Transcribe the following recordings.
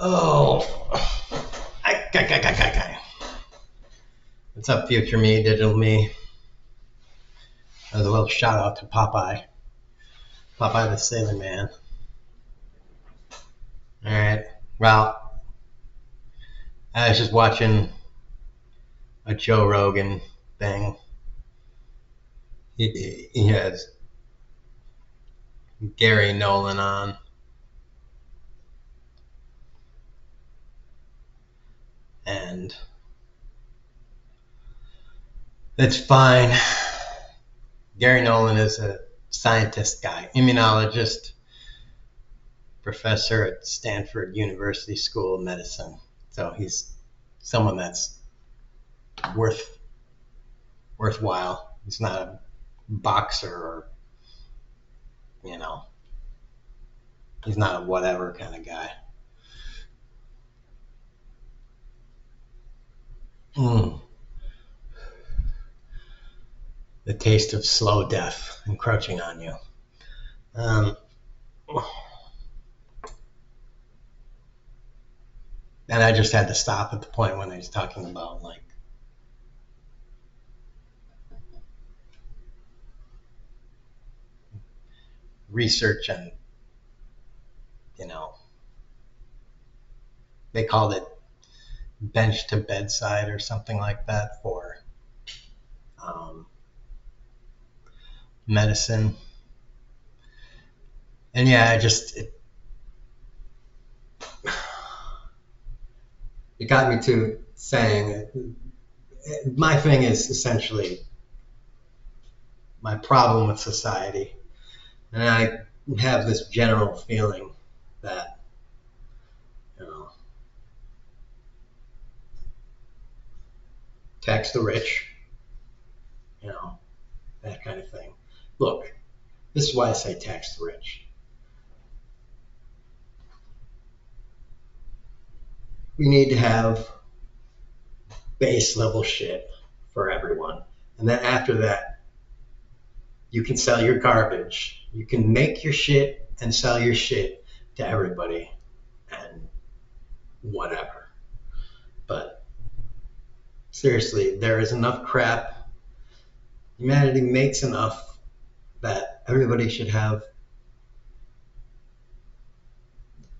Oh, what's up, future me, digital me? As a little shout out to Popeye the Sailor Man. All right. Well, I was just watching a Joe Rogan thing. He has Gary Nolan on, and it's fine. Gary Nolan is a scientist guy, immunologist, professor at Stanford University School of Medicine. So he's someone that's worthwhile. He's not a boxer or, you know, he's not a whatever kind of guy. The taste of slow death encroaching on you. And I just had to stop at the point when he's talking about like research and, they called it bench to bedside or something like that for medicine. And yeah, it got me to saying my thing is essentially my problem with society. And I have this general feeling that, tax the rich, that kind of thing. Look, this is why I say tax the rich. We need to have base level shit for everyone. And then after that, you can sell your garbage. You can make your shit and sell your shit to everybody and whatever. But seriously, there is enough crap. Humanity makes enough that everybody should have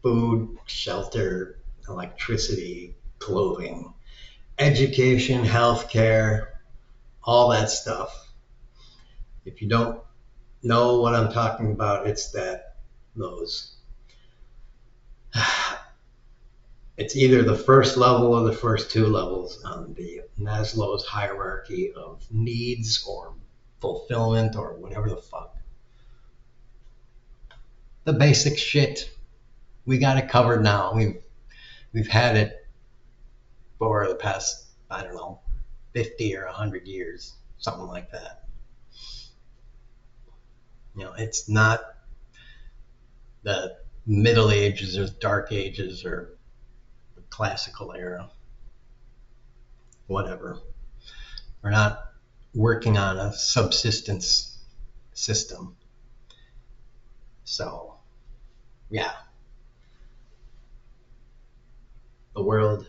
food, shelter, electricity, clothing, education, healthcare, all that stuff. If you don't know what I'm talking about, it's it's either the first level or the first two levels on the Maslow's hierarchy of needs or fulfillment or whatever the fuck. The basic shit, we got it covered now. We've had it for the past, 50 or 100 years, something like that. It's not the Middle Ages or Dark Ages or the Classical era, whatever. We're not working on a subsistence system. So, yeah. The world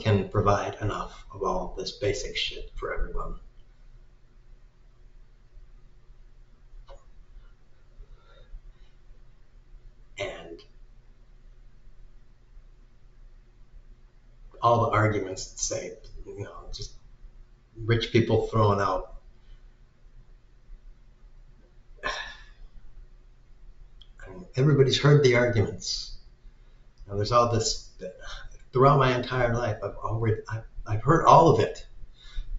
can provide enough of all this basic shit for everyone. And all the arguments that say, just rich people throwing out everybody's heard the arguments. There's all this throughout my entire life. I've heard all of it.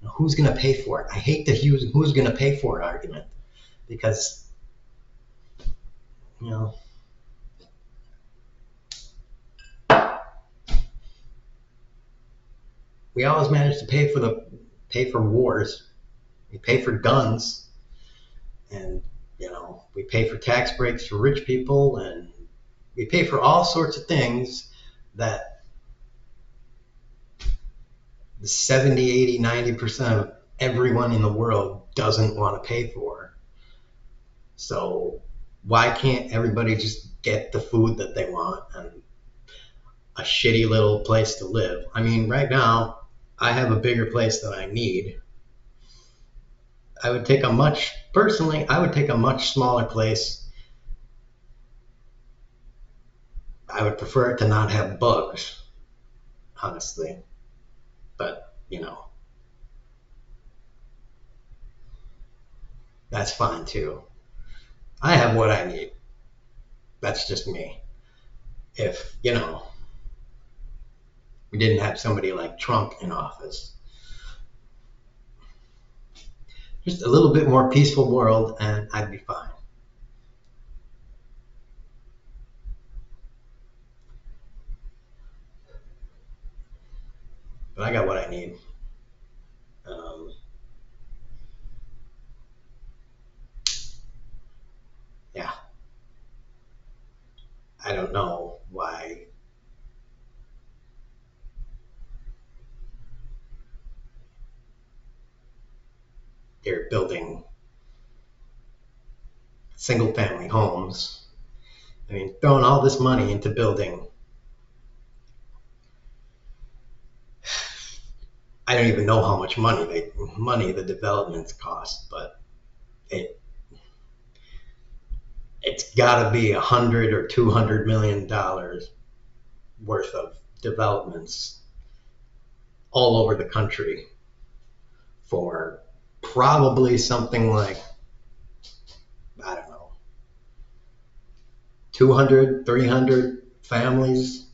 Who's going to pay for it? I hate the who's going to pay for it argument because, we always manage to pay for wars. We pay for guns, and we pay for tax breaks for rich people, and we pay for all sorts of things that the 70, 80, 90% of everyone in the world doesn't want to pay for. So why can't everybody just get the food that they want and a shitty little place to live. I mean, right now, I have a bigger place than I need. I would take a much smaller place. I would prefer it to not have bugs, honestly. But, that's fine too. I have what I need. That's just me. If, we didn't have somebody like Trump in office, just a little bit more peaceful world and I'd be fine. But I got what I need. Um, yeah, I don't know why they're building single family homes. I mean, throwing all this money into building, I don't even know how much money the developments cost, but it it's got to be $100 or $200 million worth of developments all over the country for probably something like, I don't know, 200, 300 families,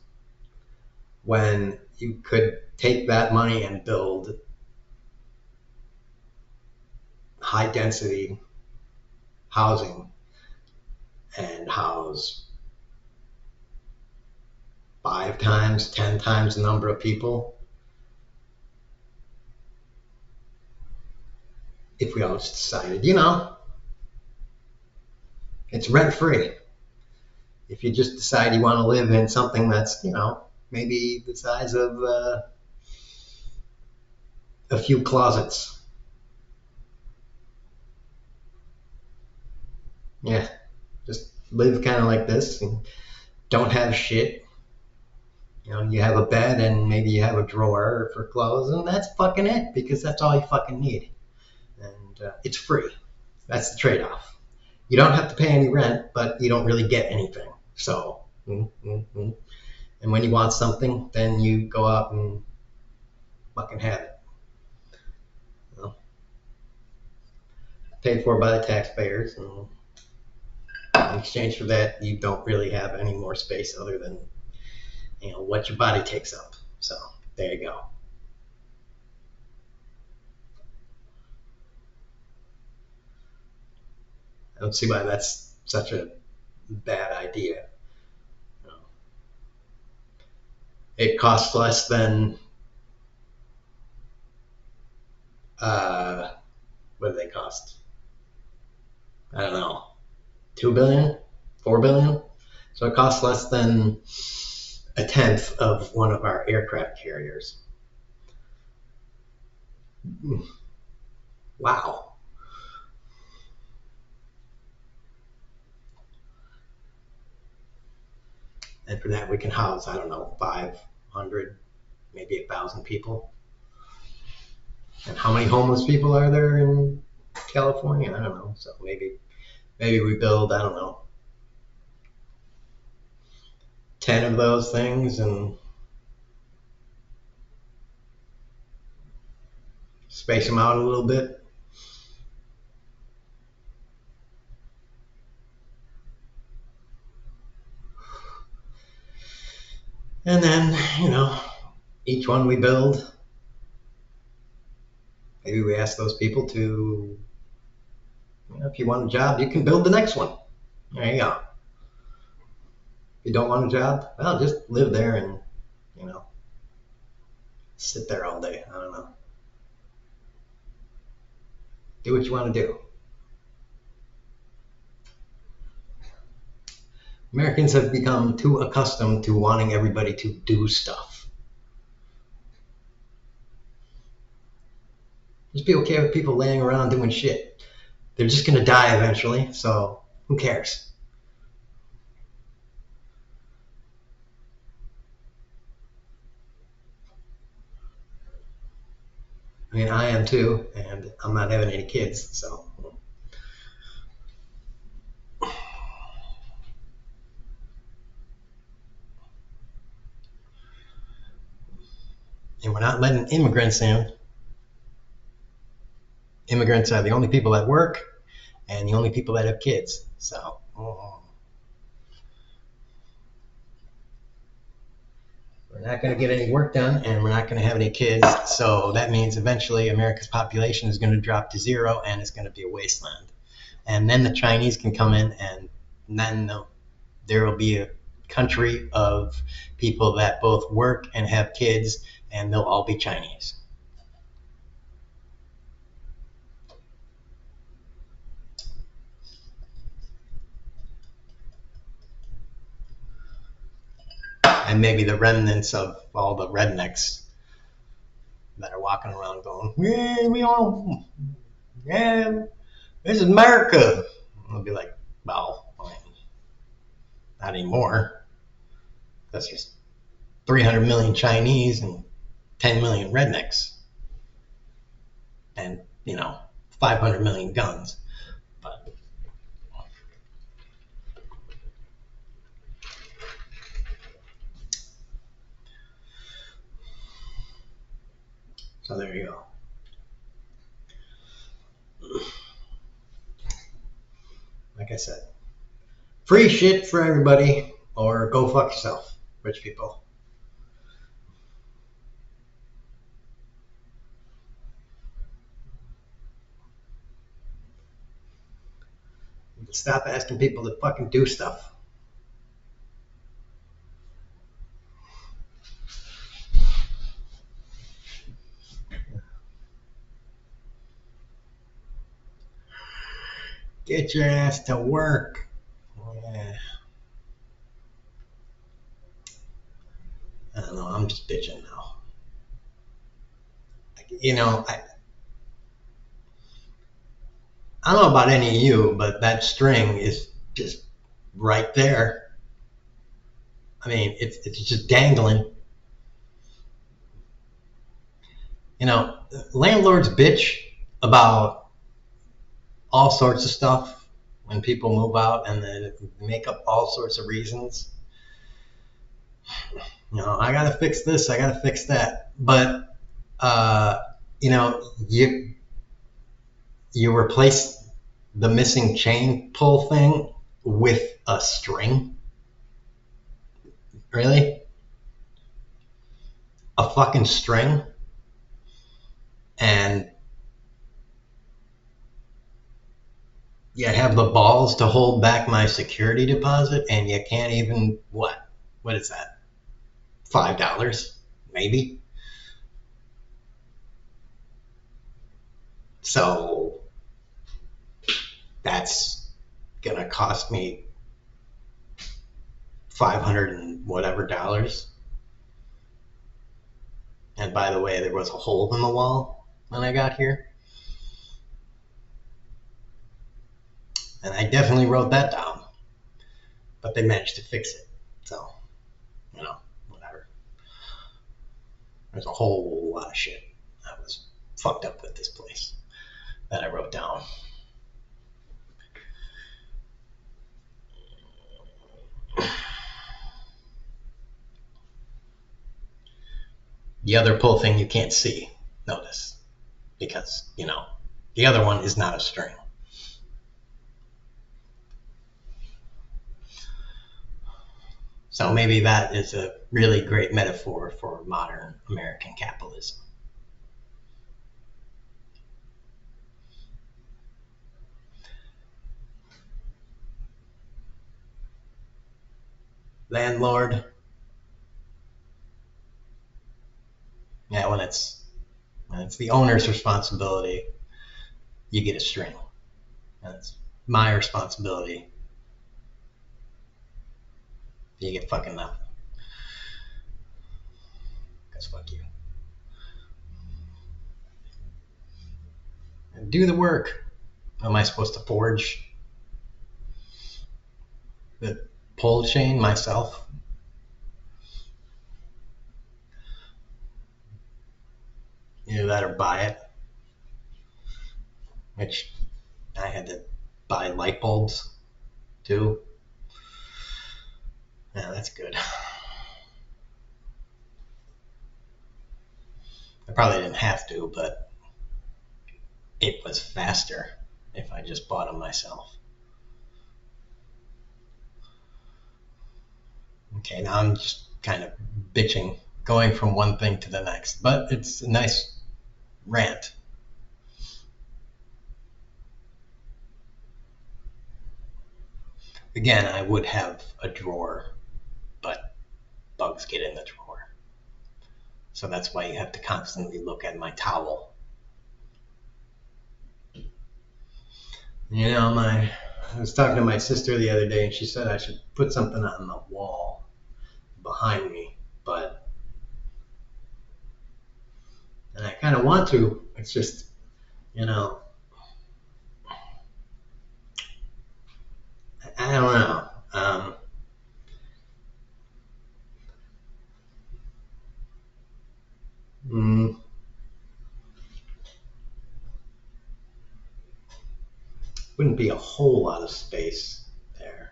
when you could take that money and build high density housing and house 5 times, 10 times the number of people if we all just decided, it's rent free. If you just decide you want to live in something that's, maybe the size of a few closets. Yeah, just live kind of like this and don't have shit. You have a bed and maybe you have a drawer for clothes, and that's fucking it, because that's all you fucking need. And it's free. That's the trade off. You don't have to pay any rent, but you don't really get anything. So, and when you want something, then you go out and fucking have it. Paid for by the taxpayers, and in exchange for that, you don't really have any more space other than what your body takes up. So there you go. I don't see why that's such a bad idea. It costs less than what do they cost? I don't know, 2 billion, 4 billion. So it costs less than a tenth of one of our aircraft carriers. Wow. And for that, we can house, I don't know, 500, maybe 1,000 people. And how many homeless people are there in California? I don't know. So maybe we build, I don't know, 10 of those things and space them out a little bit. And then, each one we build, maybe we ask those people to, if you want a job, you can build the next one. There you go. If you don't want a job, well, just live there and, sit there all day. I don't know. Do what you want to do. Americans have become too accustomed to wanting everybody to do stuff. Just be okay with people laying around doing shit. They're just going to die eventually, so who cares? I mean, I am too, and I'm not having any kids, so. And we're not letting immigrants in. Immigrants are the only people that work and the only people that have kids. So, we're not going to get any work done, and we're not going to have any kids. So that means eventually America's population is going to drop to zero, and it's going to be a wasteland. And then the Chinese can come in, and then there will be a country of people that both work and have kids, and they'll all be Chinese. And maybe the remnants of all the rednecks that are walking around going, yeah, we all, yeah, this is America. I'll be like, well, not anymore. That's just 300 million Chinese and 10 million rednecks. And, 500 million guns. But so there you go. Like I said, free shit for everybody, or go fuck yourself, rich people. Stop asking people to fucking do stuff. Get your ass to work. Yeah. I don't know. I'm just bitching now. I don't know about any of you, but that string is just right there. I mean, it's just dangling. Landlords bitch about all sorts of stuff when people move out, and they make up all sorts of reasons. I gotta fix this, I gotta fix that. But you replace the missing chain pull thing with a string. Really? A fucking string? And you have the balls to hold back my security deposit, and you can't even, what is that, $5 maybe? So that's gonna cost me 500 and whatever dollars. And by the way, there was a hole in the wall when I got here, and I definitely wrote that down, but they managed to fix it. So whatever. There's a whole lot of shit that was fucked up with this place that I wrote down. The other pull thing you can't see, notice, because, the other one is not a string. So maybe that is a really great metaphor for modern American capitalism. Landlord. Yeah, when it's the owner's responsibility, you get a string. And it's my responsibility, you get fucking nothing. Because fuck you. And do the work. Am I supposed to forge the pull chain myself? Either that or buy it. which I had to buy light bulbs too. Yeah, that's good. I probably didn't have to, but it was faster if I just bought them myself. Okay, now I'm just kind of bitching, going from one thing to the next, but it's a nice rant. Again, I would have a drawer, but bugs get in the drawer. So that's why you have to constantly look at my towel. You know, I was talking to my sister the other day, and she said I should put something on the wall behind me, and I kind of want to. It's just, you know, I don't know. Wouldn't be a whole lot of space there.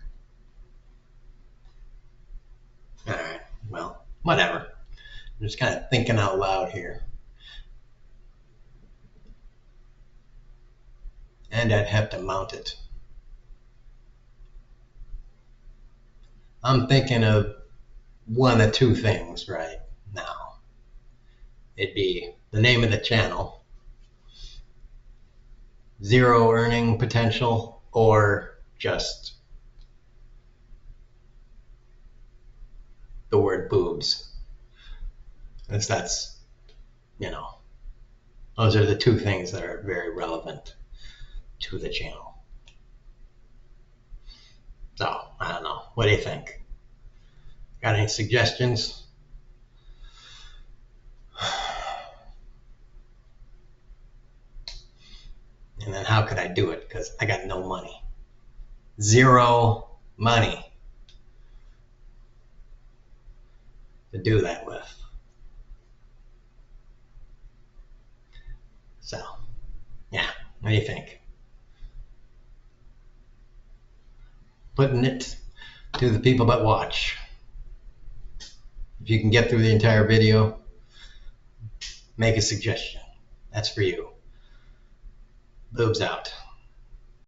All right, well, whatever. I'm just kind of thinking out loud here. And I'd have to mount it. I'm thinking of one of two things right now. It'd be the name of the channel, zero earning potential, or just the word boobs. That's, you know, those are the two things that are very relevant to the channel. So, I don't know. What do you think? Got any suggestions? And then how could I do it? Because I got no money. Zero money to do that with. So, yeah, what do you think? Putting it to the people that watch. If you can get through the entire video, make a suggestion. That's for you. Boobs out.